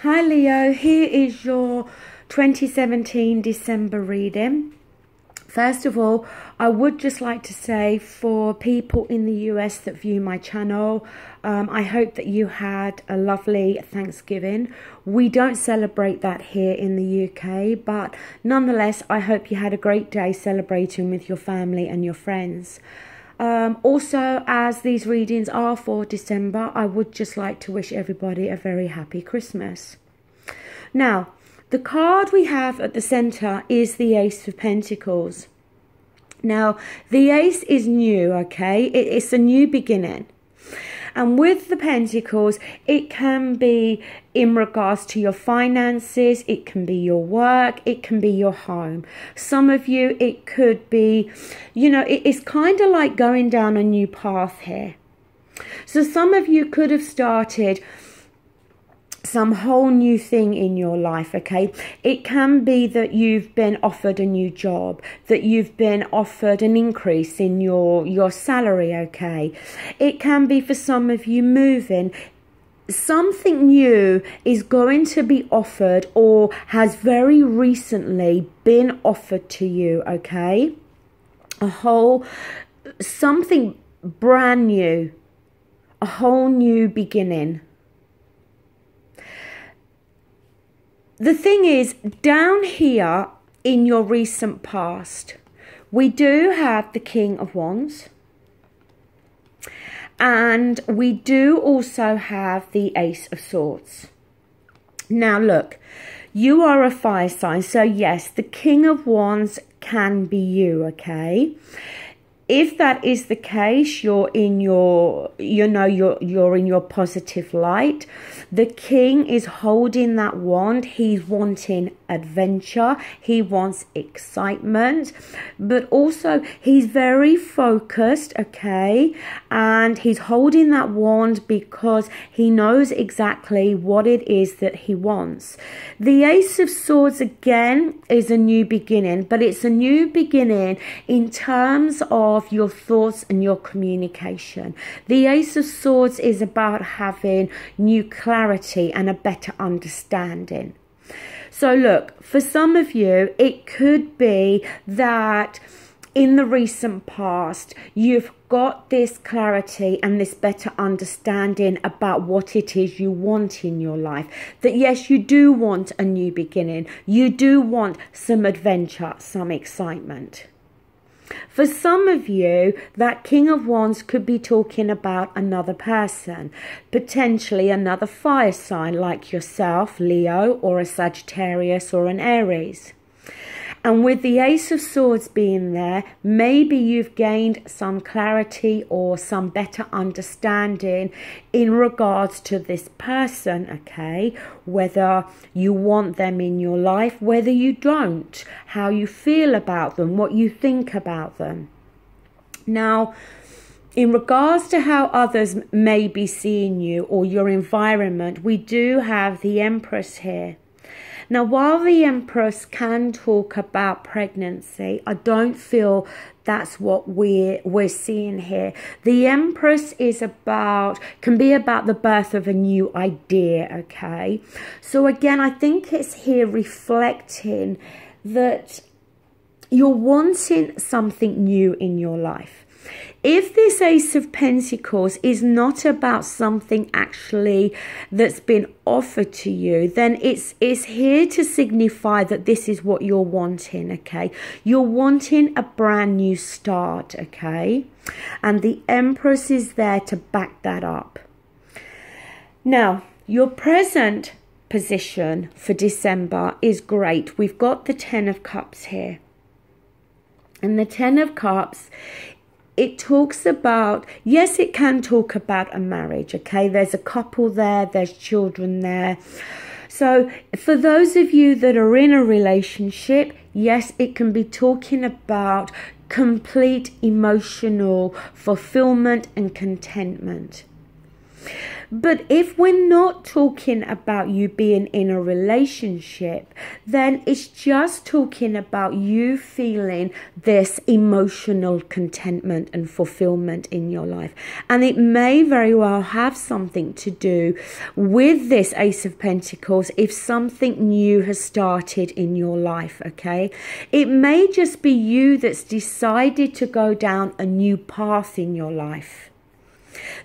Hi Leo, here is your 2017 December reading. First of all, I would just like to say for people in the US that view my channel, I hope that you had a lovely Thanksgiving. We don't celebrate that here in the UK, but nonetheless, I hope you had a great day celebrating with your family and your friends. Also, as these readings are for December, I would just like to wish everybody a very happy Christmas. Now, the card we have at the center is the Ace of Pentacles. Now, the Ace is new, okay? It's a new beginning. And with the Pentacles, it can be in regards to your finances, it can be your work, it can be your home. Some of you, it could be, it's kind of like going down a new path here. So some of you could have started some whole new thing in your life, okay? It can be that you've been offered a new job, that you've been offered an increase in your salary, okay? It can be for some of you moving. Something new is going to be offered or has very recently been offered to you, okay? Something brand new, a whole new beginning. The thing is, down here in your recent past, we do have the King of Wands. And we do also have the Ace of Swords. Now look, you are a fire sign. So yes, the King of Wands can be you, okay? If that is the case, you're in your, you're in your positive light. The king is holding that wand. He's wanting adventure. He wants excitement, but also he's very focused, okay? And he's holding that wand because he knows exactly what it is that he wants. The Ace of Swords, again, is a new beginning, but it's a new beginning in terms of your thoughts and your communication. The Ace of Swords is about having new clarity and a better understanding. So look, for some of you, it could be that in the recent past, you've got this clarity and this better understanding about what it is you want in your life. That yes, you do want a new beginning. You do want some adventure, some excitement. For some of you, that King of Wands could be talking about another person, potentially another fire sign like yourself, Leo, or a Sagittarius or an Aries. And with the Ace of Swords being there, maybe you've gained some clarity or some better understanding in regards to this person, okay? Whether you want them in your life, whether you don't, how you feel about them, what you think about them. Now, in regards to how others may be seeing you or your environment, we do have the Empress here. Now, while the Empress can talk about pregnancy, I don't feel that's what we're seeing here. The Empress can be about the birth of a new idea, okay? So again, I think it's here reflecting that you're wanting something new in your life. If this Ace of Pentacles is not about something actually that's been offered to you, then it's here to signify that this is what you're wanting, okay? You're wanting a brand new start, okay? And the Empress is there to back that up. Now, your present position for December is great. We've got the Ten of Cups here. And the Ten of Cups, it talks about, yes, it can talk about a marriage, okay? There's a couple there, there's children there. So for those of you that are in a relationship, yes, it can be talking about complete emotional fulfillment and contentment. But if we're not talking about you being in a relationship, then it's just talking about you feeling this emotional contentment and fulfillment in your life. And it may very well have something to do with this Ace of Pentacles if something new has started in your life, okay? It may just be you that's decided to go down a new path in your life.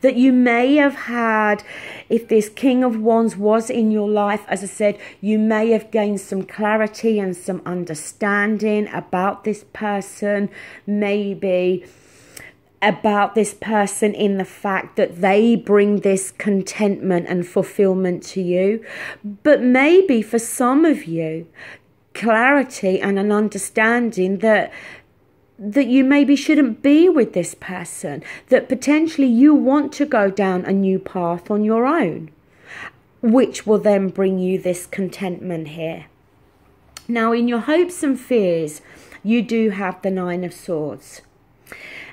That you may have had, if this King of Wands was in your life, as I said, you may have gained some clarity and some understanding about this person, maybe about this person in the fact that they bring this contentment and fulfillment to you. But maybe for some of you, clarity and an understanding that you maybe shouldn't be with this person, that potentially you want to go down a new path on your own, which will then bring you this contentment here. Now, in your hopes and fears, you do have the Nine of Swords.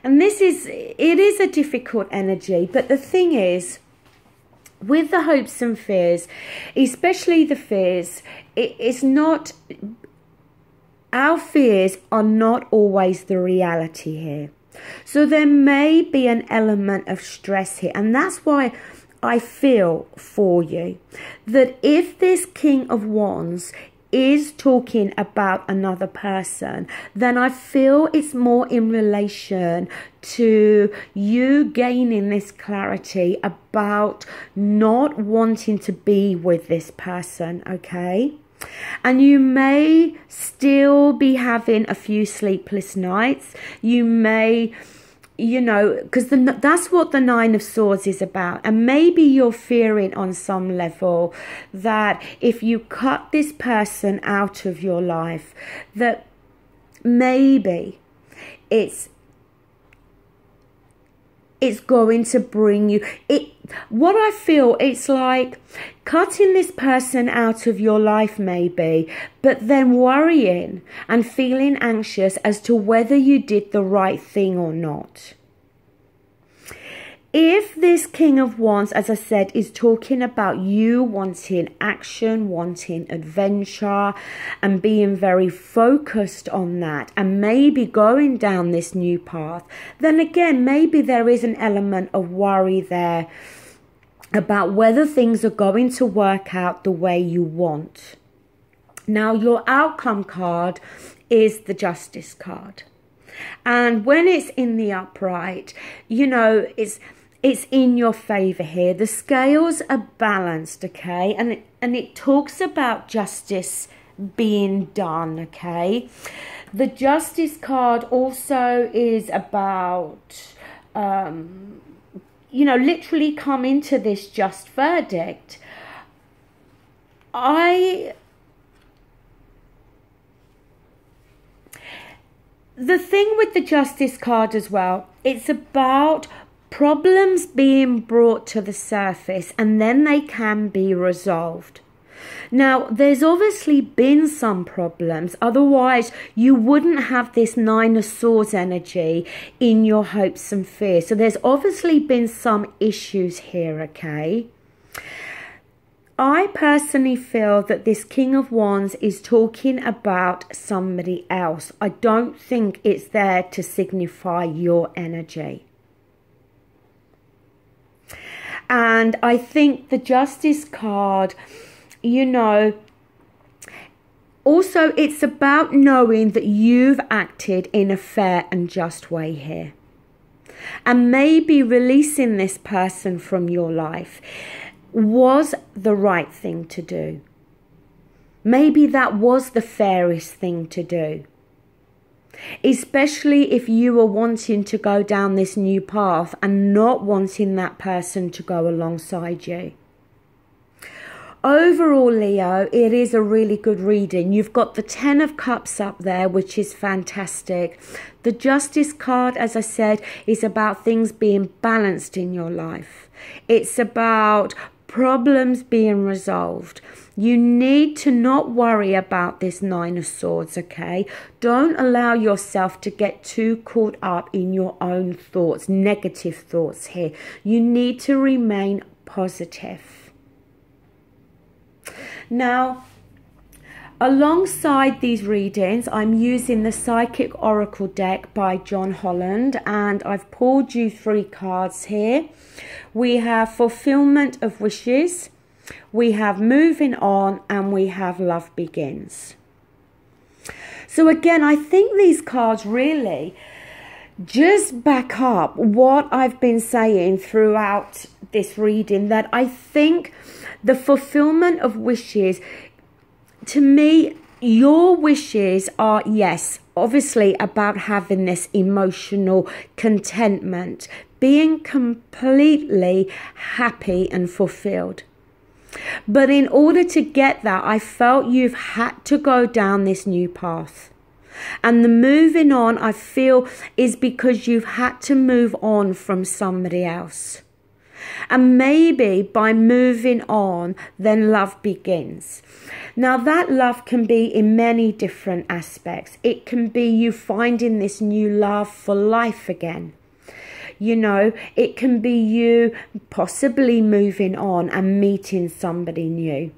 And it is a difficult energy, but the thing is, with the hopes and fears, especially the fears, it's not... Our fears are not always the reality here. So there may be an element of stress here. And that's why I feel for you that if this King of Wands is talking about another person, then I feel it's more in relation to you gaining this clarity about not wanting to be with this person, okay? And you may still be having a few sleepless nights. You may, you know, because that's what the Nine of Swords is about. And maybe you're fearing on some level that if you cut this person out of your life, that maybe it's going to bring you... What I feel, it's like cutting this person out of your life maybe, but then worrying and feeling anxious as to whether you did the right thing or not. If this King of Wands, as I said, is talking about you wanting action, wanting adventure, and being very focused on that, and maybe going down this new path, then again, maybe there is an element of worry there about whether things are going to work out the way you want. Now, your outcome card is the Justice card. And when it's in the upright, you know, it's in your favor here. The scales are balanced, okay? And it talks about justice being done, okay? The Justice card also is about, you know, literally come into this just verdict. The thing with the Justice card as well, it's about problems being brought to the surface and then they can be resolved. Now, there's obviously been some problems, otherwise you wouldn't have this Nine of Swords energy in your hopes and fears. So there's obviously been some issues here, okay? I personally feel that this King of Wands is talking about somebody else. I don't think it's there to signify your energy. And I think the Justice card, you know, also it's about knowing that you've acted in a fair and just way here. And maybe releasing this person from your life was the right thing to do. Maybe that was the fairest thing to do. Especially if you were wanting to go down this new path and not wanting that person to go alongside you. Overall, Leo, it is a really good reading. You've got the Ten of Cups up there, which is fantastic. The Justice card, as I said, is about things being balanced in your life. It's about problems being resolved. You need to not worry about this Nine of Swords, okay? Don't allow yourself to get too caught up in your own thoughts, negative thoughts here. You need to remain positive. Now, alongside these readings, I'm using the Psychic Oracle deck by John Holland, and I've pulled you 3 cards here. We have Fulfillment of Wishes, we have Moving On, and we have Love Begins. So again, I think these cards really just back up what I've been saying throughout this reading, that I think the fulfillment of wishes, to me, your wishes are, yes, obviously about having this emotional contentment, being completely happy and fulfilled. But in order to get that, I felt you've had to go down this new path. And the moving on, I feel, is because you've had to move on from somebody else. And maybe by moving on, then love begins. Now, that love can be in many different aspects. It can be you finding this new love for life again. You know, it can be you possibly moving on and meeting somebody new.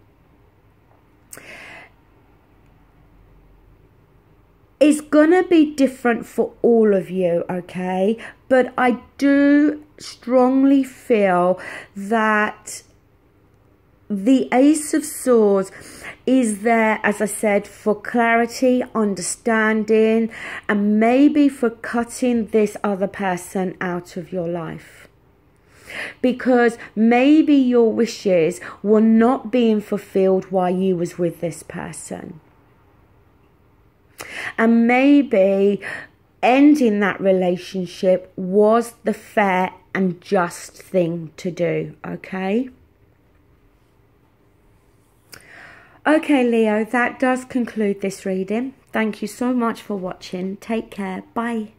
It's gonna be different for all of you, okay? But I do strongly feel that the Ace of Swords is there, as I said, for clarity, understanding, and maybe for cutting this other person out of your life. Because maybe your wishes were not being fulfilled while you was with this person. And maybe ending that relationship was the fair and just thing to do, okay? Okay, Leo, that does conclude this reading. Thank you so much for watching. Take care. Bye.